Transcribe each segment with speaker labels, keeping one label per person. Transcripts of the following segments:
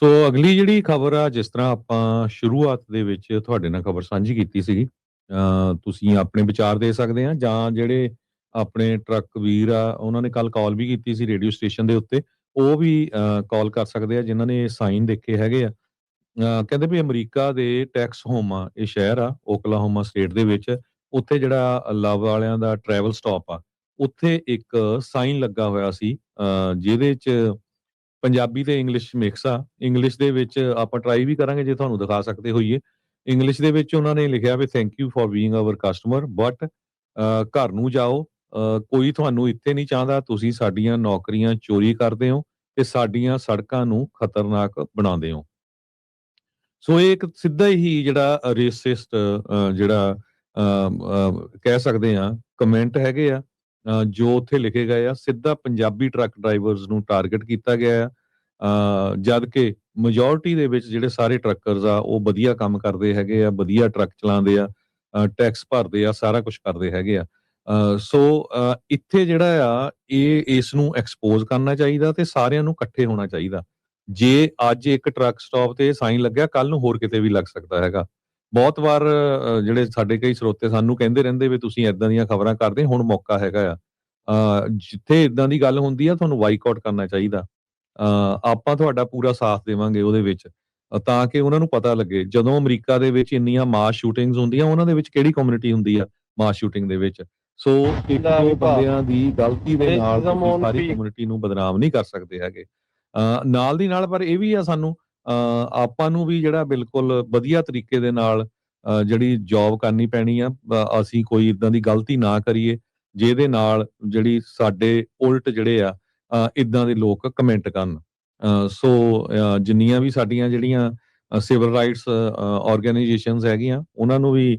Speaker 1: ਸੋ ਅਗਲੀ ਜਿਹੜੀ ਖਬਰ ਆ, ਜਿਸ ਤਰ੍ਹਾਂ ਆਪਾਂ ਸ਼ੁਰੂਆਤ ਦੇ ਵਿੱਚ ਤੁਹਾਡੇ ਨਾਲ ਖਬਰ ਸਾਂਝੀ ਕੀਤੀ ਸੀਗੀ, ਤੁਸੀਂ ਆਪਣੇ ਵਿਚਾਰ ਦੇ ਸਕਦੇ ਆ, ਜਾਂ ਜਿਹੜੇ ਆਪਣੇ ਟਰੱਕ ਵੀਰ ਆ ਉਹਨਾਂ ਨੇ ਕੱਲ ਕਾਲ ਵੀ ਕੀਤੀ ਸੀ ਰੇਡੀਓ ਸਟੇਸ਼ਨ ਦੇ ਉੱਤੇ, ਉਹ ਵੀ ਕਾਲ ਕਰ ਸਕਦੇ ਆ ਜਿਨ੍ਹਾਂ ਨੇ ਸਾਈਨ ਦੇਖੇ ਹੈਗੇ ਆ। ਕਹਿੰਦੇ ਵੀ ਅਮਰੀਕਾ ਦੇ ਟੈਕਸਹੋਮਾ, ਇਹ ਸ਼ਹਿਰ ਆ ਓਕਲਾਹੋਮਾ ਸਟੇਟ ਦੇ ਵਿੱਚ, ਉੱਥੇ ਜਿਹੜਾ ਲਵ ਵਾਲਿਆਂ ਦਾ ਟਰੈਵਲ ਸਟਾਪ ਆ, ਉੱਥੇ ਇੱਕ ਸਾਈਨ ਲੱਗਾ ਹੋਇਆ ਸੀ, ਜਿਹਦੇ 'ਚ ਪੰਜਾਬੀ ਤੇ ਇੰਗਲਿਸ਼ ਮਿਕਸ ਆ। ਇੰਗਲਿਸ਼ ਦੇ ਵਿੱਚ ਆਪਾਂ ਟਰਾਈ ਵੀ ਕਰਾਂਗੇ ਜੇ ਤੁਹਾਨੂੰ ਦਿਖਾ ਸਕਦੇ ਹੋਈਏ। ਇੰਗਲਿਸ਼ ਦੇ ਵਿੱਚ ਉਹਨਾਂ ਨੇ ਲਿਖਿਆ ਵੀ thank you for being our customer, but ਘਰ ਨੂੰ ਜਾਓ, ਕੋਈ ਤੁਹਾਨੂੰ ਇੱਥੇ ਨਹੀਂ ਚਾਹੁੰਦਾ, ਤੁਸੀਂ ਸਾਡੀਆਂ ਨੌਕਰੀਆਂ ਚੋਰੀ ਕਰਦੇ ਹੋ ਤੇ ਸਾਡੀਆਂ ਸੜਕਾਂ ਨੂੰ ਖਤਰਨਾਕ ਬਣਾਉਂਦੇ ਹੋ। ਸੋ ਇਹ ਇੱਕ ਸਿੱਧਾ ਹੀ ਜਿਹੜਾ ਰੇਸਿਸਟ, ਜਿਹੜਾ ਕਹਿ ਸਕਦੇ ਆ ਕਮੈਂਟ ਹੈਗੇ ਆ, ਜੋ ਉੱਥੇ ਲਿਖੇ ਗਏ ਆ, ਸਿੱਧਾ ਪੰਜਾਬੀ ਟਰੱਕ ਡਰਾਈਵਰਸ ਨੂੰ ਟਾਰਗੇਟ ਕੀਤਾ ਗਿਆ ਆ। ਜਦ ਕਿ ਮੈਜੋਰਟੀ ਦੇ ਵਿੱਚ ਜਿਹੜੇ ਸਾਰੇ ਟਰੱਕਰਸ ਆ ਉਹ ਵਧੀਆ ਕੰਮ ਕਰਦੇ ਹੈਗੇ ਆ, ਵਧੀਆ ਟਰੱਕ ਚਲਾਉਂਦੇ ਆ, ਟੈਕਸ ਭਰਦੇ ਆ, ਸਾਰਾ ਕੁਝ ਕਰਦੇ ਹੈਗੇ ਆ। ਸੋ ਇੱਥੇ ਜਿਹੜਾ ਆ ਇਹ ਇਸ ਨੂੰ ਐਕਸਪੋਜ਼ ਕਰਨਾ ਚਾਹੀਦਾ ਤੇ ਸਾਰਿਆਂ ਨੂੰ ਇਕੱਠੇ ਹੋਣਾ ਚਾਹੀਦਾ। ਜੇ ਅੱਜ ਇੱਕ ਟਰੱਕ ਸਟਾਪ ਤੇ ਸਾਈਨ ਲੱਗਿਆ, ਕੱਲ ਨੂੰ ਹੋਰ ਕਿਤੇ ਵੀ ਲੱਗ ਸਕਦਾ ਹੈਗਾ। ਬਹੁਤ ਵਾਰ ਜਿਹੜੇ ਸਾਡੇ ਕਈ ਸਰੋਤੇ ਸਾਨੂੰ ਕਹਿੰਦੇ ਰਹਿੰਦੇ ਵੀ ਤੁਸੀਂ ਏਦਾਂ ਦੀਆਂ ਖਬਰਾਂ ਕਰਦੇ, ਹੁਣ ਮੌਕਾ ਹੈਗਾ ਆ। ਜਿੱਥੇ ਏਦਾਂ ਦੀ ਗੱਲ ਹੁੰਦੀ ਆ ਤੁਹਾਨੂੰ ਬਾਈਕਾਟ ਕਰਨਾ ਚਾਹੀਦਾ। ਆਪਾਂ ਤੁਹਾਡਾ ਪੂਰਾ ਸਾਥ ਦੇਵਾਂਗੇ ਉਹਦੇ ਵਿੱਚ, ਤਾਂ ਕਿ ਉਹਨਾਂ ਨੂੰ ਪਤਾ ਲੱਗੇ। ਜਦੋਂ ਅਮਰੀਕਾ ਦੇ ਵਿੱਚ ਇੰਨੀਆਂ ਮਾਸ ਸ਼ੂਟਿੰਗਸ ਹੁੰਦੀਆਂ, ਉਹਨਾਂ ਦੇ ਵਿੱਚ ਕਿਹੜੀ ਕਮਿਊਨਿਟੀ ਹੁੰਦੀ ਆ ਮਾਸ ਸ਼ੂਟਿੰਗ ਦੇ ਵਿੱਚ। ਸੋ ਇੱਕ ਦੋ ਬੰਦਿਆਂ ਦੀ ਗਲਤੀ ਦੇ ਨਾਲ ਤੁਸੀਂ ਸਾਰੀ ਕਮਿਊਨਿਟੀ ਨੂੰ ਬਦਨਾਮ ਨਹੀਂ ਕਰ ਸਕਦੇ ਹੈਗੇ। ਨਾਲ ਦੀ ਨਾਲ ਪਰ ਇਹ ਵੀ ਆ, ਸਾਨੂੰ ਆਪਾਂ ਨੂੰ ਵੀ ਜਿਹੜਾ ਬਿਲਕੁਲ ਵਧੀਆ ਤਰੀਕੇ ਦੇ ਨਾਲ ਜਿਹੜੀ ਜੌਬ ਕਰਨੀ ਪੈਣੀ ਆ। ਅਸੀਂ ਕੋਈ ਇਦਾਂ ਦੀ ਗਲਤੀ ਨਾ ਕਰੀਏ ਜਿਹਦੇ ਨਾਲ ਜਿਹੜੀ ਸਾਡੇ ਉਲਟ ਜਿਹੜੇ ਆ ਇਦਾਂ ਦੇ ਲੋਕ ਕਮੈਂਟ ਕਰਨ। ਸੋ ਜਿੰਨੀਆਂ ਵੀ ਸਾਡੀਆਂ ਜਿਹੜੀਆਂ ਸਿਵਲ ਰਾਈਟਸ ਆਰਗੇਨਾਈਜੇਸ਼ਨਸ ਹੈਗੀਆਂ, ਉਹਨਾਂ ਨੂੰ ਵੀ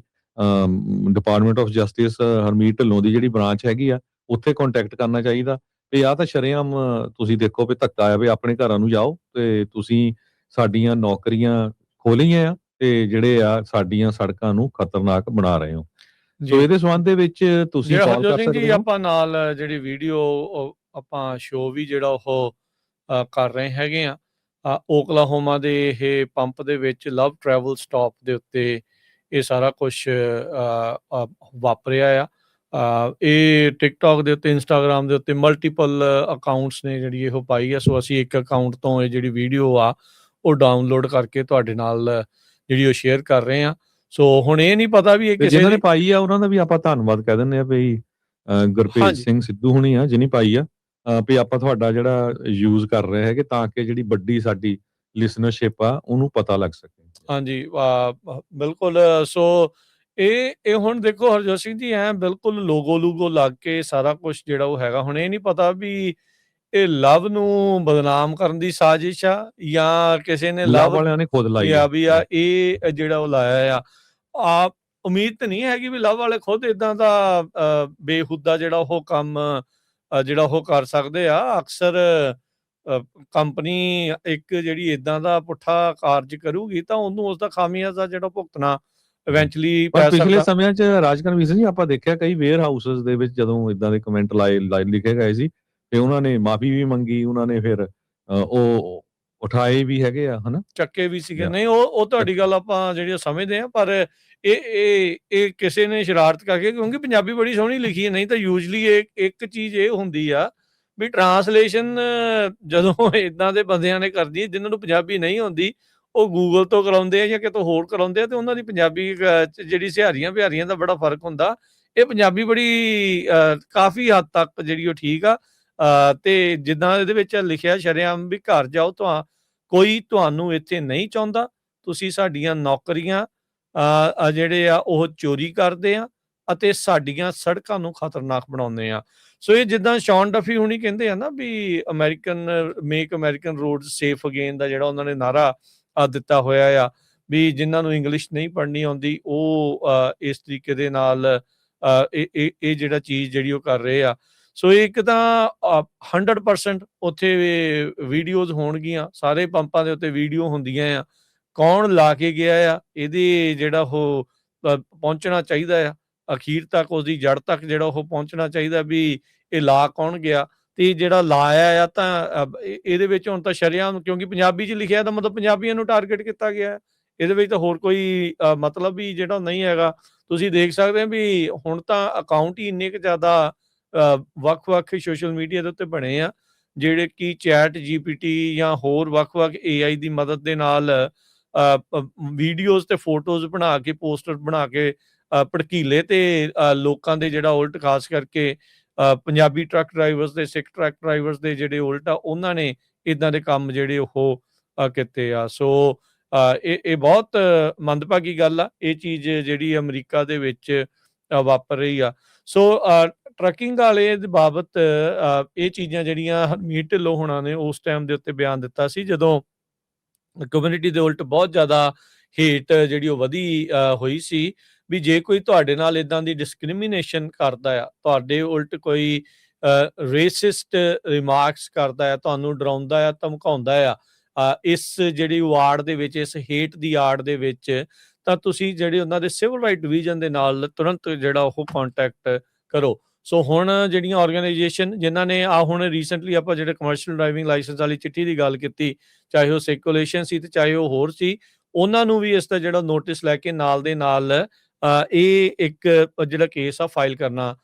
Speaker 1: department of justice Harmeet Dhillon ਦੀ ਜਿਹੜੀ ਬ੍ਰਾਂਚ ਹੈਗੀ ਆ, ਉੱਥੇ ਕੰਟੈਕਟ ਕਰਨਾ ਚਾਹੀਦਾ। ਤੇ ਆ ਤਾਂ ਸ਼ਰੇਆਮ ਤੁਸੀਂ ਦੇਖੋ ਵੀ ਧੱਕਾ ਆ, ਵੀ ਆਪਣੇ ਘਰਾਂ ਨੂੰ ਜਾਓ ਤੇ ਤੁਸੀਂ ਸਾਡੀਆਂ ਨੌਕਰੀਆਂ ਖੋਲੀਆਂ ਆ ਤੇ ਜਿਹੜੇ ਆ ਸਾਡੀਆਂ ਸੜਕਾਂ ਨੂੰ ਖਤਰਨਾਕ ਬਣਾ ਰਹੇ ਹੋ। ਸੋ ਇਹਦੇ ਸੰਬੰਧ ਦੇ ਵਿੱਚ ਤੁਸੀਂ ਕਾਲ ਕਰ ਸਕਦੇ ਹੋ।
Speaker 2: ਆਪਾਂ ਨਾਲ ਜਿਹੜੀ ਵੀਡੀਓ ਆਪਾਂ ਸ਼ੋਅ ਵੀ ਜਿਹੜਾ ਉਹ ਕਰ ਰਹੇ ਹੈਗੇ ਆ, ਓਕਲਾਹੋਮਾ ਦੇ ਇਹ ਪੰਪ ਦੇ ਵਿੱਚ ਲਵ ਟਰੈਵਲ ਸਟਾਪ ਦੇ ਉੱਤੇ ਇਹ ਸਾਰਾ ਕੁਝ ਵਾਪਰਿਆ ਆ। ਇਹ ਟਿਕਟੋਕ ਦੇ ਉੱਤੇ, ਇੰਸਟਾਗ੍ਰਾਮ ਦੇ ਉੱਤੇ ਮਲਟੀਪਲ ਅਕਾਊਂਟਸ ਨੇ ਜਿਹੜੀ ਇਹ ਪਾਈ ਆ। ਸੋ ਅਸੀਂ ਇੱਕ ਅਕਾਊਂਟ ਤੋਂ ਇਹ ਜਿਹੜੀ ਵੀਡੀਓ ਆ ਉਹ ਡਾਊਨਲੋਡ ਕਰਕੇ ਤੁਹਾਡੇ ਨਾਲ ਜਿਹੜੀ ਉਹ ਸ਼ੇਅਰ ਕਰ ਰਹੇ ਆ। ਸੋ ਹੁਣ ਇਹ ਨਹੀਂ ਪਤਾ ਵੀ ਇਹ ਕਿਸੇ
Speaker 1: ਜਿਹਨਾਂ ਨੇ ਪਾਈ ਆ ਉਹਨਾਂ ਦਾ ਵੀ ਆਪਾਂ ਧੰਨਵਾਦ ਕਹਿ ਦਿੰਦੇ ਆ ਵੀ ਗੁਰਪ੍ਰੀਤ ਸਿੰਘ ਸਿੱਧੂ ਹੁਣੀ ਆ ਜਿਹਨੇ ਪਾਈ ਆ, ਵੀ ਆਪਾਂ ਤੁਹਾਡਾ ਜਿਹੜਾ ਯੂਜ਼ ਕਰ ਰਹੇ ਹੈਗੇ ਤਾਂ ਕਿ ਜਿਹੜੀ ਵੱਡੀ ਸਾਡੀ ਲਿਸਨਰਸ਼ਿਪ ਆ ਉਹਨੂੰ ਪਤਾ ਲੱਗ ਸਕੇ।
Speaker 2: ਹਾਂਜੀ, ਬਿਲਕੁਲ। ਸੋ ਇਹ ਹੁਣ ਦੇਖੋ ਹਰਜੋਤ ਸਿੰਘ ਜੀ, ਬਿਲਕੁਲ ਲੋਗੋ ਲੱਗ ਕੇ ਸਾਰਾ ਕੁਝ ਜਿਹੜਾ ਉਹ ਹੈਗਾ। ਹੁਣ ਇਹ ਨਹੀਂ ਪਤਾ ਵੀ ਇਹ ਲਵ ਨੂੰ ਬਦਨਾਮ ਕਰਨ ਦੀ ਸਾਜ਼ਿਸ਼ ਆ ਜਾਂ ਕਿਸੇ ਨੇ
Speaker 1: ਲਵ ਵਾਲਿਆਂ ਨੇ ਖੁਦ ਲਾਈ
Speaker 2: ਆ ਵੀ ਆ ਇਹ ਜਿਹੜਾ ਉਹ ਲਾਇਆ ਆ। ਉਮੀਦ ਤਾਂ ਨਹੀਂ ਹੈਗੀ ਵੀ ਲਵ ਵਾਲੇ ਖੁਦ ਇਦਾਂ ਦਾ ਬੇਹੁਦਾ ਜਿਹੜਾ ਉਹ ਕੰਮ ਜਿਹੜਾ ਉਹ ਕਰ ਸਕਦੇ ਆ। ਅਕਸਰ ਕੰਪਨੀ ਇੱਕ ਜਿਹੜੀ ਇਦਾਂ ਦਾ ਪੁੱਠਾ ਕਾਰਜ ਕਰੂਗੀ ਤਾਂ ਉਹਨੂੰ ਉਸ ਦਾ ਖਾਮਿਆਜ਼ਾ ਜਿਹੜਾ ਭੁਗਤਣਾ ਇਵੈਂਚੁਅਲੀ ਪੈ ਸਕਦਾ।
Speaker 1: ਪਿਛਲੇ ਸਮਿਆਂ 'ਚ ਰਾਜਕਰਨ ਵੀਰ ਜੀ ਆਪਾਂ ਦੇਖਿਆ ਕਈ ਵੇਅਰ ਹਾਊਸਸ ਦੇ ਵਿੱਚ ਜਦੋਂ ਇਦਾਂ ਦੇ ਕਮੈਂਟ ਲਿਖੇ ਗਏ ਸੀ ਤੇ ਉਹਨਾਂ ਨੇ ਮਾਫੀ ਵੀ ਮੰਗੀ, ਉਹਨਾਂ ਨੇ ਫਿਰ ਉਹ ਉਠਾਏ ਵੀ ਹੈਗੇ ਆ, ਹਨਾ,
Speaker 2: ਚੱਕੇ ਵੀ ਸੀਗੇ। ਨਹੀਂ, ਉਹ ਤੁਹਾਡੀ ਗੱਲ ਆਪਾਂ ਜਿਹੜੀ ਸਮਝਦੇ ਆ, ਪਰ ਇਹ ਕਿਸੇ ਨੇ ਸ਼ਰਾਰਤ ਕਰਕੇ, ਕਿਉਂਕਿ ਪੰਜਾਬੀ ਬੜੀ ਸੋਹਣੀ ਲਿਖੀ ਹੈ। ਨਹੀਂ ਤਾਂ ਯੂਜਲੀ ਇੱਕ ਚੀਜ਼ ਇਹ ਹੁੰਦੀ ਆ ਵੀ ਟਰਾਂਸਲੇਸ਼ਨ ਜਦੋਂ ਇਦਾਂ ਦੇ ਬੰਦਿਆਂ ਨੇ ਕਰਦੀ, ਜਿਨ੍ਹਾਂ ਨੂੰ ਪੰਜਾਬੀ ਨਹੀਂ ਆਉਂਦੀ, ਉਹ ਗੂਗਲ ਤੋਂ ਕਰਾਉਂਦੇ ਆ ਜਾਂ ਕਿਤੋਂ ਹੋਰ ਕਰਾਉਂਦੇ ਆ ਤੇ ਉਹਨਾਂ ਦੀ ਪੰਜਾਬੀ ਜਿਹੜੀ ਸਿਹਾਰੀਆਂ ਬਿਹਾਰੀਆਂ ਦਾ ਬੜਾ ਫਰਕ ਹੁੰਦਾ। ਇਹ ਪੰਜਾਬੀ ਬੜੀ ਕਾਫੀ ਹੱਦ ਤੱਕ ਜਿਹੜੀ ਉਹ ਠੀਕ ਆ। ਤੇ ਜਿੱਦਾਂ ਇਹਦੇ ਵਿੱਚ ਲਿਖਿਆ ਸ਼ਰੇਆਮ ਵੀ ਘਰ ਜਾਓ, ਕੋਈ ਤੁਹਾਨੂੰ ਇੱਥੇ ਨਹੀਂ ਚਾਹੁੰਦਾ, ਤੁਸੀਂ ਸਾਡੀਆਂ ਨੌਕਰੀਆਂ ਜਿਹੜੇ ਆ ਉਹ ਚੋਰੀ ਕਰਦੇ ਆ ਅਤੇ ਸਾਡੀਆਂ ਸੜਕਾਂ ਨੂੰ ਖਤਰਨਾਕ ਬਣਾਉਂਦੇ ਆ। ਸੋ ਇਹ ਜਿੱਦਾਂ ਸ਼ੌਨ ਡਫੀ ਹੁਣੀ ਕਹਿੰਦੇ ਆ ਨਾ ਵੀ make American road safe again ਦਾ ਜਿਹੜਾ ਉਹਨਾਂ ਨੇ ਨਾਰਾ ਦਿੱਤਾ ਹੋਇਆ ਆ, ਵੀ ਜਿਨ੍ਹਾਂ ਨੂੰ ਇੰਗਲਿਸ਼ ਨਹੀਂ ਪੜ੍ਹਨੀ ਆਉਂਦੀ ਉਹ ਇਸ ਤਰੀਕੇ ਦੇ ਨਾਲ ਇਹ ਜਿਹੜਾ ਚੀਜ਼ ਜਿਹੜੀ ਉਹ ਕਰ ਰਹੇ ਆ। ਸੋ ਇੱਕ ਤਾਂ 100% ਉੱਥੇ ਵੀਡੀਓਜ਼ ਹੋਣਗੀਆਂ, ਸਾਰੇ ਪੰਪਾਂ ਦੇ ਉੱਤੇ ਵੀਡੀਓ ਹੁੰਦੀਆਂ ਆ, ਕੌਣ ਲਾ ਕੇ ਗਿਆ ਆ ਇਹਦੇ ਜਿਹੜਾ ਉਹ ਪਹੁੰਚਣਾ ਚਾਹੀਦਾ ਆ ਅਖੀਰ ਤੱਕ, ਉਸਦੀ ਜੜ ਤੱਕ ਜਿਹੜਾ ਉਹ ਪਹੁੰਚਣਾ ਚਾਹੀਦਾ ਵੀ ਇਹ ਲਾ ਕੌਣ ਗਿਆ ਤੇ ਜਿਹੜਾ ਲਾਇਆ ਆ ਤਾਂ ਇਹਦੇ ਵਿੱਚ ਹੁਣ ਤਾਂ ਸ਼ਰੇਆਮ, ਕਿਉਂਕਿ ਪੰਜਾਬੀ 'ਚ ਲਿਖਿਆ ਤਾਂ ਮਤਲਬ ਪੰਜਾਬੀਆਂ ਨੂੰ ਟਾਰਗੇਟ ਕੀਤਾ ਗਿਆ ਹੈ। ਇਹਦੇ ਵਿੱਚ ਤਾਂ ਹੋਰ ਕੋਈ ਮਤਲਬ ਵੀ ਜਿਹੜਾ ਨਹੀਂ ਹੈਗਾ। ਤੁਸੀਂ ਦੇਖ ਸਕਦੇ ਹੋ ਵੀ ਹੁਣ ਤਾਂ ਅਕਾਊਂਟ ਹੀ ਇੰਨੇ ਕੁ ਜ਼ਿਆਦਾ ਵੱਖ-ਵੱਖ ਸੋਸ਼ਲ ਮੀਡੀਆ ਦੇ ਉੱਤੇ ਬਣੇ ਆ, ਜਿਹੜੇ ਕਿ ਚੈਟ ਜੀਪੀਟੀ ਜਾਂ ਹੋਰ ਵੱਖ-ਵੱਖ ਏਆਈ ਦੀ ਮਦਦ ਦੇ ਨਾਲ ਵੀਡੀਓਜ਼ ਤੇ ਫੋਟੋਜ਼ ਬਣਾ ਕੇ, ਪੋਸਟਰ ਬਣਾ ਕੇ ਭੜਕੀਲੇ ਤੇ ਲੋਕਾਂ ਦੇ ਜਿਹੜਾ ਉਲਟ ਖਾਸ ਕਰਕੇ ਪੰਜਾਬੀ ਟਰੱਕ ਡਰਾਈਵਰਸ ਦੇ, ਸਿੱਖ ਟਰੱਕ ਡਰਾਈਵਰਸ ਦੇ ਜਿਹੜੇ ਉਲਟ ਆ, ਉਹਨਾਂ ਨੇ ਇਦਾਂ ਦੇ ਕੰਮ ਜਿਹੜੇ ਉਹ ਕੀਤੇ ਆ। ਸੋ ਇਹ ਬਹੁਤ ਮੰਦਭਾਗੀ ਗੱਲ ਆ, ਇਹ ਚੀਜ਼ ਜਿਹੜੀ ਅਮਰੀਕਾ ਦੇ ਵਿੱਚ ਵਾਪਰ ਰਹੀ ਆ। ਸੋ ਟਰੱਕਿੰਗ ਵਾਲੇ ਦੇ ਬਾਬਤ ਇਹ ਚੀਜ਼ਾਂ ਜਿਹੜੀਆਂ ਹਰਮੀਤ ਢਿੱਲੋਂ ਹੋਣਾ ਨੇ ਉਸ ਟਾਈਮ ਦੇ ਉੱਤੇ ਬਿਆਨ ਦਿੱਤਾ ਸੀ, ਜਦੋਂ ਕਮਿਊਨਿਟੀ ਦੇ ਉਲਟ ਬਹੁਤ ਜ਼ਿਆਦਾ ਹੇਟ ਜਿਹੜੀ ਉਹ ਵਧੀ ਹੋਈ ਸੀ ਵੀ ਜੇ ਕੋਈ ਤੁਹਾਡੇ ਨਾਲ ਇਦਾਂ ਦੀ ਡਿਸਕ੍ਰਿਮੀਨੇਸ਼ਨ ਕਰਦਾ ਆ, ਤੁਹਾਡੇ ਉਲਟ ਕੋਈ ਰੇਸਿਸਟ ਰਿਮਾਰਕਸ ਕਰਦਾ ਆ, ਤੁਹਾਨੂੰ ਡਰਾਉਂਦਾ ਆ, ਧਮਕਾਉਂਦਾ ਆ ਇਸ ਜਿਹੜੀ ਵਾਰਡ ਦੇ ਵਿੱਚ, ਇਸ ਹੇਟ ਦੀ ਆੜ ਦੇ ਵਿੱਚ, ਤਾਂ ਤੁਸੀਂ ਜਿਹੜੇ ਉਹਨਾਂ ਦੇ ਸਿਵਲ ਰਾਈਟ ਡਿਵੀਜ਼ਨ ਦੇ ਨਾਲ ਤੁਰੰਤ ਜਿਹੜਾ ਉਹ ਕੰਟੈਕਟ ਕਰੋ। ਸੋ ਹੁਣ ਜਿਹੜੀਆਂ ਆਰਗੇਨਾਈਜੇਸ਼ਨ ਜਿਨ੍ਹਾਂ ਨੇ ਹੁਣ ਰੀਸੈਂਟਲੀ ਆਪਾਂ ਜਿਹੜੇ ਕਮਰਸ਼ੀਅਲ ਡਰਾਈਵਿੰਗ ਲਾਇਸੈਂਸ ਵਾਲੀ ਚਿੱਠੀ ਦੀ ਗੱਲ ਕੀਤੀ, ਚਾਹੇ ਉਹ ਸਿੱਖ ਕੋਲੇਸ਼ਨ ਸੀ ਤੇ ਚਾਹੇ ਉਹ ਹੋਰ ਸੀ, ਉਹਨਾਂ ਨੂੰ ਵੀ ਇਸ ਦਾ ਜਿਹੜਾ ਨੋਟਿਸ ਲੈ ਕੇ ਨਾਲ ਦੇ ਨਾਲ ਇਹ ਇੱਕ ਜਿਹੜਾ ਕੇਸ ਆ ਫਾਈਲ ਕਰਨਾ,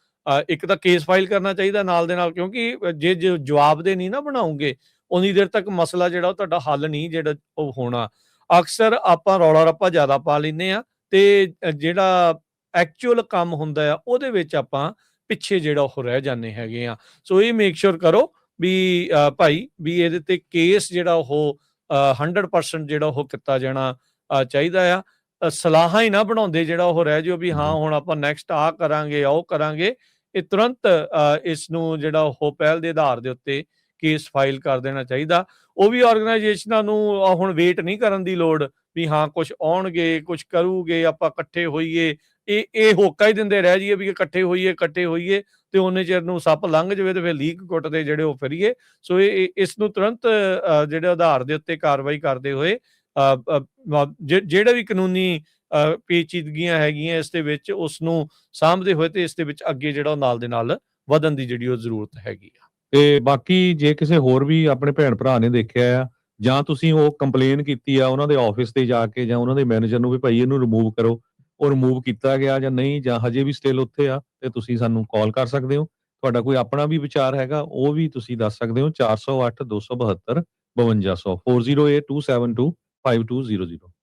Speaker 2: ਇੱਕ ਤਾਂ ਕੇਸ ਫਾਈਲ ਕਰਨਾ ਚਾਹੀਦਾ ਨਾਲ ਦੇ ਨਾਲ, ਕਿਉਂਕਿ ਜੇ ਜਵਾਬ ਦੇ ਨਹੀਂ ਨਾ ਬਣਾਉਂਗੇ ਉਨੀ ਦੇਰ ਤੱਕ ਮਸਲਾ ਜਿਹੜਾ ਉਹ ਤੁਹਾਡਾ ਹੱਲ ਨਹੀਂ ਜਿਹੜਾ ਉਹ ਹੋਣਾ। ਅਕਸਰ ਆਪਾਂ ਰੌਲਾ ਰੱਪਾ ਜ਼ਿਆਦਾ ਪਾ ਲੈਂਦੇ ਆ ਤੇ ਜਿਹੜਾ ਐਕਚੁਅਲ ਕੰਮ ਹੁੰਦਾ ਆ ਉਹਦੇ ਵਿੱਚ ਆਪਾਂ ਪਿੱਛੇ ਜਿਹੜਾ ਉਹ ਰਹਿ ਜਾਂਦੇ ਹੈਗੇ ਆ। ਸੋ ਇਹ ਮੇਕ ਸ਼ੋਰ ਕਰੋ ਵੀ ਭਾਈ ਵੀ ਇਹਦੇ ਤੇ ਕੇਸ ਜਿਹੜਾ ਉਹ 100% ਜਿਹੜਾ ਉਹ ਕੀਤਾ ਜਾਣਾ ਚਾਹੀਦਾ ਆ। ਸਲਾਹਾਂ ਹੀ ਨਾ ਬਣਾਉਂਦੇ ਜਿਹੜਾ ਉਹ ਰਹਿ ਜਾਓ ਵੀ ਹਾਂ ਹੁਣ ਆਪਾਂ ਨੈਕਸਟ ਆ ਕਰਾਂਗੇ, ਉਹ ਕਰਾਂਗੇ। ਇਹ ਤੁਰੰਤ ਇਸ ਨੂੰ ਜਿਹੜਾ ਉਹ ਪਹਿਲ ਦੇ ਆਧਾਰ ਦੇ ਉੱਤੇ ਕੇਸ ਫਾਈਲ ਕਰ ਦੇਣਾ ਚਾਹੀਦਾ। ਉਹ ਵੀ ਆਰਗੇਨਾਈਜੇਸ਼ਨਾਂ ਨੂੰ ਹੁਣ ਵੇਟ ਨਹੀਂ ਕਰਨ ਦੀ ਲੋੜ ਵੀ ਹਾਂ ਕੁਝ ਆਉਣਗੇ, ਕੁਝ ਕਰੂਗੇ, ਆਪਾਂ ਇਕੱਠੇ ਹੋਈਏ। ਇਹ ਹੋਕਾ ਹੀ ਦਿੰਦੇ ਰਹਿ ਜਾਈਏ ਵੀ ਇਕੱਠੇ ਹੋਈਏ ਤੇ ਉਹਨੇ ਚਿਰ ਨੂੰ ਸੱਪ ਲੰਘ ਜਾਵੇ ਤੇ ਫਿਰ ਲੀਕ ਕੁੱਟਦੇ ਜਿਹੜੇ ਉਹ ਫਿਰੀਏ। ਸੋ ਇਸ ਨੂੰ ਤੁਰੰਤ ਜਿਹੜੇ ਆਧਾਰ ਦੇ ਉੱਤੇ ਕਾਰਵਾਈ ਕਰਦੇ ਹੋਏ ਜਿਹੜੇ ਵੀ ਕਾਨੂੰਨੀ ਪੇਚੀਦਗੀਆਂ ਹੈਗੀਆਂ ਇਸ ਦੇ ਵਿੱਚ ਉਸ ਨੂੰ ਸਾਂਭਦੇ ਹੋਏ ਤੇ ਇਸ ਦੇ ਵਿੱਚ ਅੱਗੇ ਜਿਹੜਾ ਨਾਲ ਦੇ ਨਾਲ ਵਧਣ ਦੀ ਜਿਹੜੀ ਉਹ ਜ਼ਰੂਰਤ ਹੈਗੀ ਆ।
Speaker 1: ਤੇ ਬਾਕੀ ਜੇ ਕਿਸੇ ਹੋਰ ਵੀ ਆਪਣੇ ਭੈਣ ਭਰਾ ਨੇ ਦੇਖਿਆ ਆ ਜਾਂ ਤੁਸੀਂ ਉਹ ਕੰਪਲੇਨ ਕੀਤੀ ਆ ਉਹਨਾਂ ਦੇ ਆਫਿਸ ਤੇ ਜਾ ਕੇ ਜਾਂ ਉਹਨਾਂ ਦੇ ਮੈਨੇਜਰ ਨੂੰ ਵੀ ਭਾਈ ਇਹਨੂੰ ਰਿਮੂਵ ਕਰੋ, ਉਹ ਰਿਮੂਵ ਕੀਤਾ ਗਿਆ ਜਾਂ ਨਹੀਂ, ਜਾਂ ਹਜੇ ਵੀ ਸਟਿਲ ਉੱਥੇ ਆ, ਤੇ ਤੁਸੀਂ ਸਾਨੂੰ ਕਾਲ ਕਰ ਸਕਦੇ ਹੋ। ਤੁਹਾਡਾ ਕੋਈ ਆਪਣਾ ਵੀ ਵਿਚਾਰ ਹੈਗਾ ਉਹ ਵੀ ਤੁਸੀਂ ਦੱਸ ਸਕਦੇ ਹੋ। 408 272 5200 408272 5200।